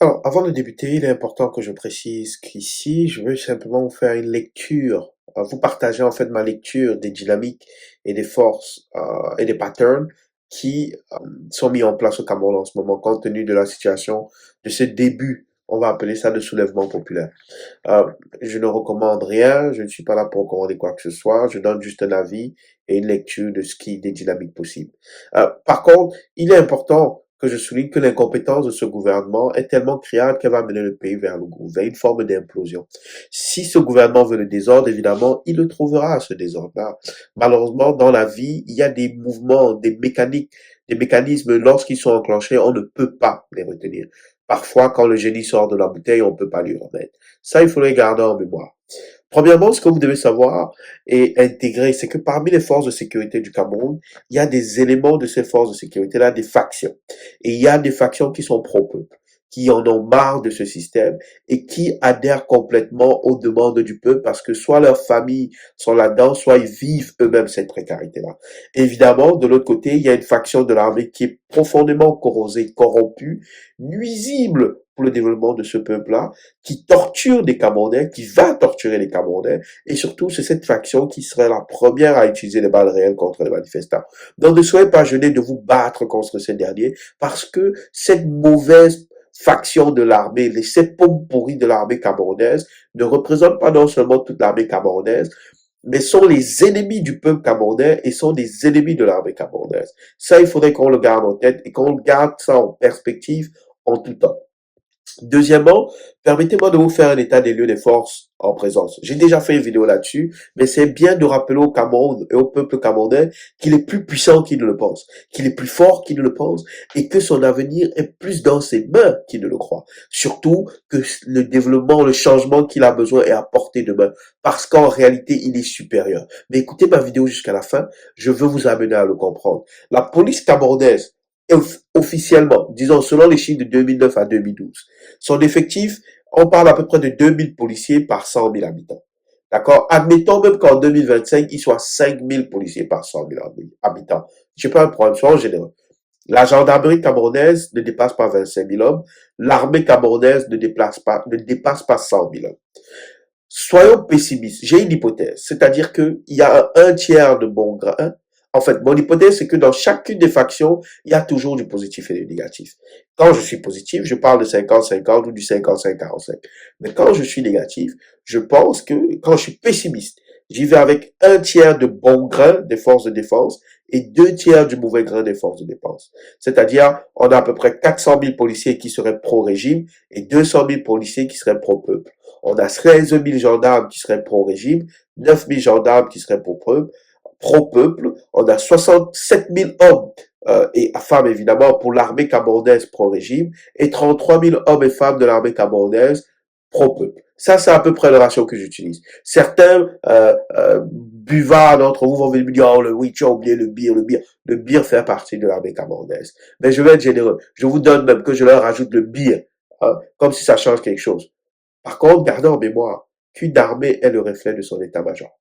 Alors, avant de débuter, il est important que je précise qu'ici, je veux simplement vous faire une lecture, vous partager en fait ma lecture des dynamiques et des forces et des patterns qui sont mis en place au Cameroun en ce moment, compte tenu de la situation, de ce début, on va appeler ça de soulèvement populaire. Euh, je ne recommande rien, je ne suis pas là pour recommander quoi que ce soit, je donne juste un avis et une lecture de des dynamiques possibles. Par contre, il est important que je souligne que l'incompétence de ce gouvernement est tellement criante qu'elle va mener le pays vers une forme d'implosion. Si ce gouvernement veut le désordre, évidemment, il le trouvera, ce désordre-là. Malheureusement, dans la vie, il y a des mouvements, des mécaniques, des mécanismes, lorsqu'ils sont enclenchés, on ne peut pas les retenir. Parfois, quand le génie sort de la bouteille, on ne peut pas lui remettre. Ça, il faut le garder en mémoire. Premièrement, ce que vous devez savoir et intégrer, c'est que parmi les forces de sécurité du Cameroun, il y a des éléments de ces forces de sécurité-là, des factions. Et il y a des factions qui sont pro-peuple, qui en ont marre de ce système et qui adhèrent complètement aux demandes du peuple parce que soit leurs familles sont là-dedans, soit ils vivent eux-mêmes cette précarité-là. Évidemment, de l'autre côté, il y a une faction de l'armée qui est profondément corrosée, corrompue, nuisible pour le développement de ce peuple-là, qui torture des Camerounais, qui va torturer les Camerounais, et surtout, c'est cette faction qui serait la première à utiliser les balles réelles contre les manifestants. Donc, ne soyez pas gênés de vous battre contre ces derniers, parce que cette mauvaise faction de l'armée, ces pommes pourries de l'armée camerounaise, ne représentent pas non seulement toute l'armée camerounaise, mais sont les ennemis du peuple camerounais et sont des ennemis de l'armée camerounaise. Ça, il faudrait qu'on le garde en tête et qu'on garde ça en perspective en tout temps. Deuxièmement, permettez-moi de vous faire un état des lieux des forces en présence. J'ai déjà fait une vidéo là-dessus, mais c'est bien de rappeler au Cameroun et au peuple camerounais qu'il est plus puissant qu'il ne le pense, qu'il est plus fort qu'il ne le pense, et que son avenir est plus dans ses mains qu'il ne le croit. Surtout que le développement, le changement qu'il a besoin est à portée de main, parce qu'en réalité, il est supérieur. Mais écoutez ma vidéo jusqu'à la fin, je veux vous amener à le comprendre. La police camerounaise, officiellement, disons selon les chiffres de 2009 à 2012, son effectif, on parle à peu près de 2000 policiers par 100 000 habitants. D'accord? Admettons même qu'en 2025, il soit 5000 policiers par 100 000 habitants. Je pas un problème, soyons généreux. La gendarmerie camerounaise ne dépasse pas 25 000 hommes. L'armée camerounaise ne dépasse pas 100 000 hommes. Soyons pessimistes. J'ai une hypothèse. C'est-à-dire qu'il y a un tiers de bon grain. En fait, mon hypothèse, c'est que dans chacune des factions, il y a toujours du positif et du négatif. Quand je suis positif, je parle de 50-50 ou du 55-45. Mais quand je suis négatif, je pense que quand je suis pessimiste, j'y vais avec un tiers de bon grain des forces de défense et deux tiers du mauvais grain des forces de défense. C'est-à-dire, on a à peu près 400 000 policiers qui seraient pro-régime et 200 000 policiers qui seraient pro-peuple. On a 13 000 gendarmes qui seraient pro-régime, 9 000 gendarmes qui seraient pro-peuple. On a 67 000 hommes et femmes, évidemment, pour l'armée camerounaise pro-régime et 33 000 hommes et femmes de l'armée camerounaise pro-peuple. Ça, c'est à peu près le ratio que j'utilise. Certains buvards d'entre vous vont venir me dire, oh, oui, tu as oublié le beer, le beer. Le beer fait partie de l'armée camerounaise. Mais je vais être généreux. Je vous donne même que je leur rajoute le beer, hein, comme si ça change quelque chose. Par contre, gardez en mémoire qu'une armée est le reflet de son état-major.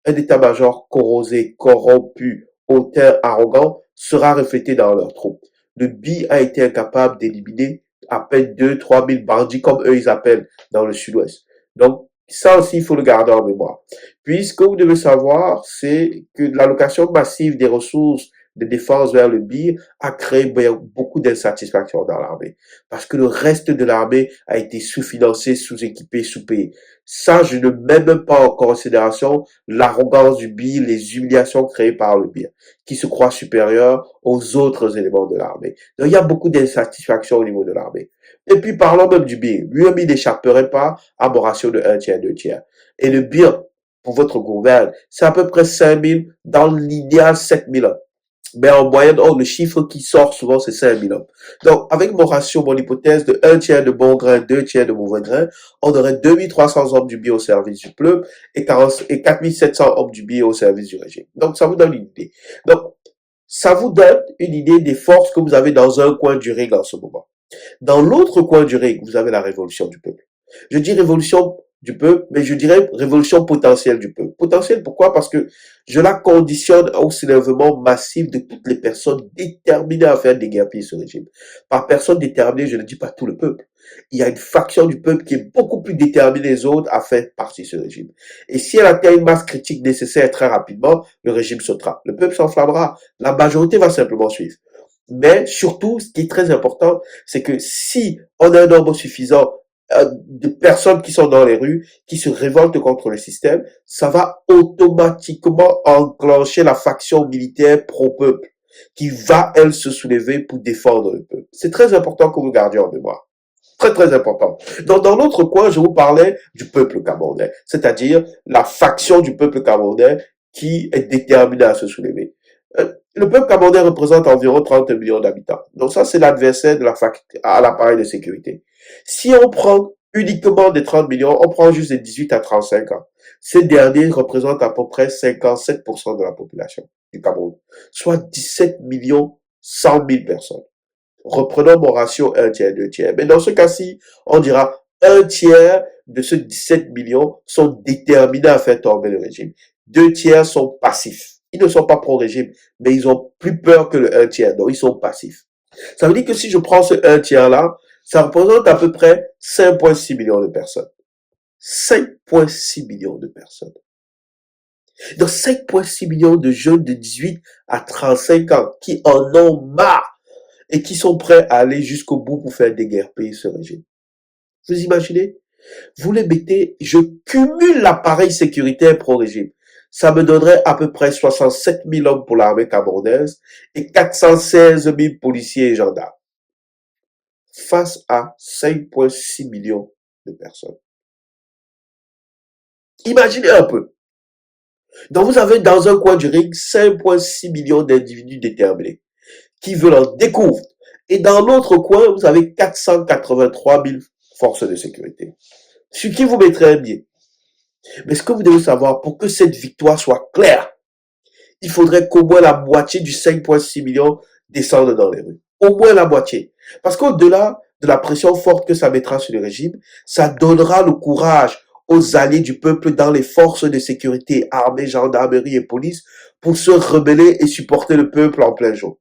Un état-major corrosé, corrompu, hautain, arrogant sera reflété dans leurs troupes. Le BI a été incapable d'éliminer à peine 2-3 000 bandits, comme eux ils appellent dans le sud-ouest. Donc, ça aussi, il faut le garder en mémoire. Puis, ce que vous devez savoir, c'est que l'allocation massive des ressources de défense vers le BIR a créé beaucoup d'insatisfaction dans l'armée. Parce que le reste de l'armée a été sous-financé, sous-équipé, sous-payé. Ça, je ne mets même pas en considération l'arrogance du BIR, les humiliations créées par le BIR, qui se croit supérieur aux autres éléments de l'armée. Donc, il y a beaucoup d'insatisfaction au niveau de l'armée. Et puis, parlons même du BIR. Lui-même, il n'échapperait pas à mon ratio de 1 tiers, 2 tiers. Et le BIR, pour votre gouvernement, c'est à peu près 5 000, dans l'idéal 7 000 hommes. Mais en moyenne, le chiffre qui sort souvent, c'est 5 000 hommes. Donc, avec mon ratio, mon hypothèse de 1 tiers de bon grain, 2 tiers de mauvais grain, on aurait 2300 hommes du BIR au service du peuple et 4 700 hommes du BIR au service du régime. Donc, ça vous donne une idée. Donc, ça vous donne une idée des forces que vous avez dans un coin du ring en ce moment. Dans l'autre coin du ring, vous avez la révolution du peuple. Je dis révolution du peuple, mais je dirais révolution potentielle du peuple. Potentielle, pourquoi? Parce que je la conditionne au soulèvement massif de toutes les personnes déterminées à faire déguerpir ce régime. Par personne déterminée, je ne dis pas tout le peuple. Il y a une faction du peuple qui est beaucoup plus déterminée des autres à faire partie de ce régime. Et si elle atteint une masse critique nécessaire très rapidement, le régime sautera. Le peuple s'enflammera. La majorité va simplement suivre. Mais surtout, ce qui est très important, c'est que si on a un nombre suffisant de personnes qui sont dans les rues, qui se révoltent contre le système, ça va automatiquement enclencher la faction militaire pro-peuple, qui va, elle, se soulever pour défendre le peuple. C'est très important que vous gardiez en mémoire. Très, très important. Donc, dans l'autre coin, je vous parlais du peuple camerounais, c'est-à-dire la faction du peuple camerounais qui est déterminée à se soulever. Le peuple camerounais représente environ 30 millions d'habitants. Donc ça, c'est l'adversaire de à l'appareil de sécurité. Si on prend uniquement des 30 millions, on prend juste des 18 à 35 ans. Ces derniers représentent à peu près 57% de la population du Cameroun, soit 17 millions 100 000 personnes. Reprenons mon ratio un tiers, 2 tiers. Mais dans ce cas-ci, on dira un tiers de ceux 17 millions sont déterminés à faire tomber le régime. 2 tiers sont passifs. Ils ne sont pas pro-régime, mais ils ont plus peur que le un tiers, donc ils sont passifs. Ça veut dire que si je prends ce un tiers-là, ça représente à peu près 5,6 millions de personnes. 5,6 millions de personnes. Donc 5,6 millions de jeunes de 18 à 35 ans qui en ont marre et qui sont prêts à aller jusqu'au bout pour faire déguerpir ce régime. Vous imaginez? Vous les mettez, je cumule l'appareil sécuritaire pro-régime. Ça me donnerait à peu près 67 000 hommes pour l'armée camerounaise et 416 000 policiers et gendarmes. Face à 5,6 millions de personnes. Imaginez un peu. Donc vous avez dans un coin du ring 5,6 millions d'individus déterminés qui veulent en découvrir. Et dans l'autre coin, vous avez 483 000 forces de sécurité. Ce qui vous mettrait un biais. Mais ce que vous devez savoir, pour que cette victoire soit claire, il faudrait qu'au moins la moitié du 5,6 millions descende dans les rues. Au moins la moitié. Parce qu'au-delà de la pression forte que ça mettra sur le régime, ça donnera le courage aux alliés du peuple dans les forces de sécurité, armée, gendarmerie et police, pour se rebeller et supporter le peuple en plein jour.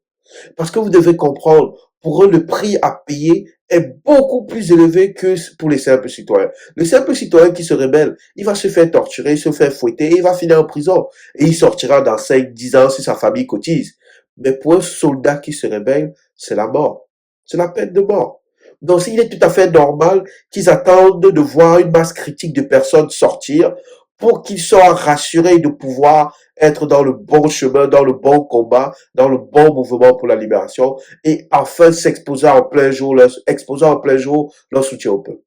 Parce que vous devez comprendre, pour eux, le prix à payer est beaucoup plus élevé que pour les simples citoyens. Le simple citoyen qui se rebelle, il va se faire torturer, se faire fouetter, et il va finir en prison. Et il sortira dans 5, 10 ans si sa famille cotise. Mais pour un soldat qui se rebelle, c'est la mort. C'est la peine de mort. Donc, il est tout à fait normal qu'ils attendent de voir une masse critique de personnes sortir pour qu'ils soient rassurés de pouvoir être dans le bon chemin, dans le bon combat, dans le bon mouvement pour la libération et enfin s'exposer en plein jour, exposer en plein jour leur soutien au peuple.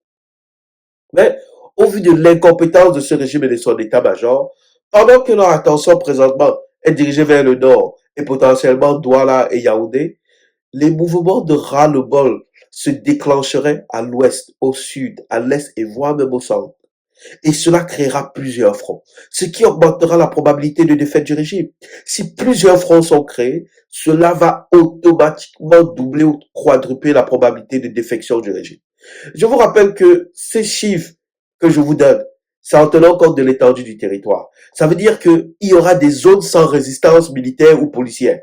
Mais au vu de l'incompétence de ce régime et de son état-major, pendant que leur attention présentement est dirigée vers le nord et potentiellement Douala et Yaoundé, les mouvements de ras-le-bol se déclencheraient à l'ouest, au sud, à l'est et voire même au centre. Et cela créera plusieurs fronts, ce qui augmentera la probabilité de défaite du régime. Si plusieurs fronts sont créés, cela va automatiquement doubler ou quadrupler la probabilité de défection du régime. Je vous rappelle que ces chiffres que je vous donne, c'est en tenant compte de l'étendue du territoire. Ça veut dire qu'il y aura des zones sans résistance militaire ou policière.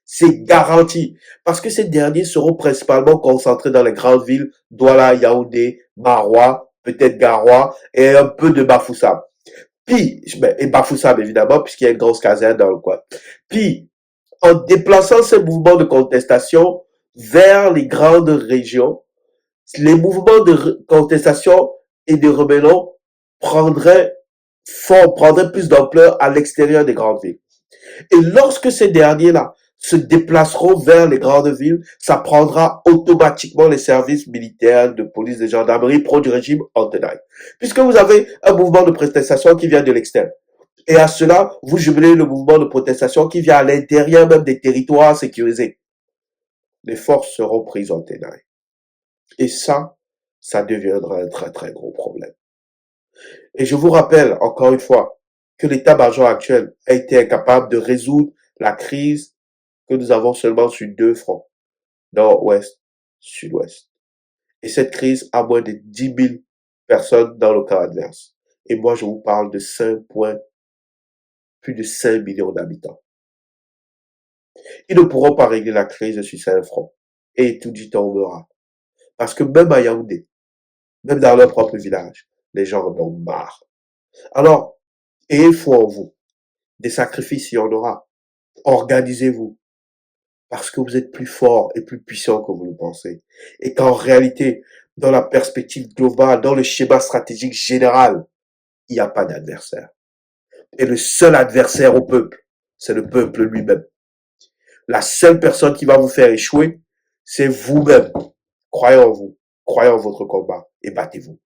C'est garanti. Parce que ces derniers seront principalement concentrés dans les grandes villes, Douala, Yaoundé, Maroua, peut-être Garoua et un peu de Bafoussam. Puis, et Bafoussam évidemment, puisqu'il y a une grosse caserne dans le coin. Puis, en déplaçant ces mouvements de contestation vers les grandes régions, les mouvements de contestation et de rébellion prendraient plus d'ampleur à l'extérieur des grandes villes. Et lorsque ces derniers-là se déplaceront vers les grandes villes, ça prendra automatiquement les services militaires, de police, de gendarmerie pro du régime en tenaille. Puisque vous avez un mouvement de protestation qui vient de l'extérieur. Et à cela, vous jumelez le mouvement de protestation qui vient à l'intérieur même des territoires sécurisés. Les forces seront prises en tenaille. Et ça deviendra un très très gros problème. Et je vous rappelle encore une fois que l'état-major actuel a été incapable de résoudre la crise que nous avons seulement sur deux fronts, nord-ouest, sud-ouest. Et cette crise a moins de 10 000 personnes dans le camp adverse. Et moi, je vous parle de plus de 5 millions d'habitants. Ils ne pourront pas régler la crise sur 5 fronts. Et tout dit tombera. Parce que même à Yaoundé, même dans leur propre village. Les gens en ont marre. Alors, ayez foi en vous. Des sacrifices, il y en aura. Organisez-vous. Parce que vous êtes plus fort et plus puissant que vous le pensez. Et qu'en réalité, dans la perspective globale, dans le schéma stratégique général, il n'y a pas d'adversaire. Et le seul adversaire au peuple, c'est le peuple lui-même. La seule personne qui va vous faire échouer, c'est vous-même. Croyez en vous, croyez en votre combat et battez-vous.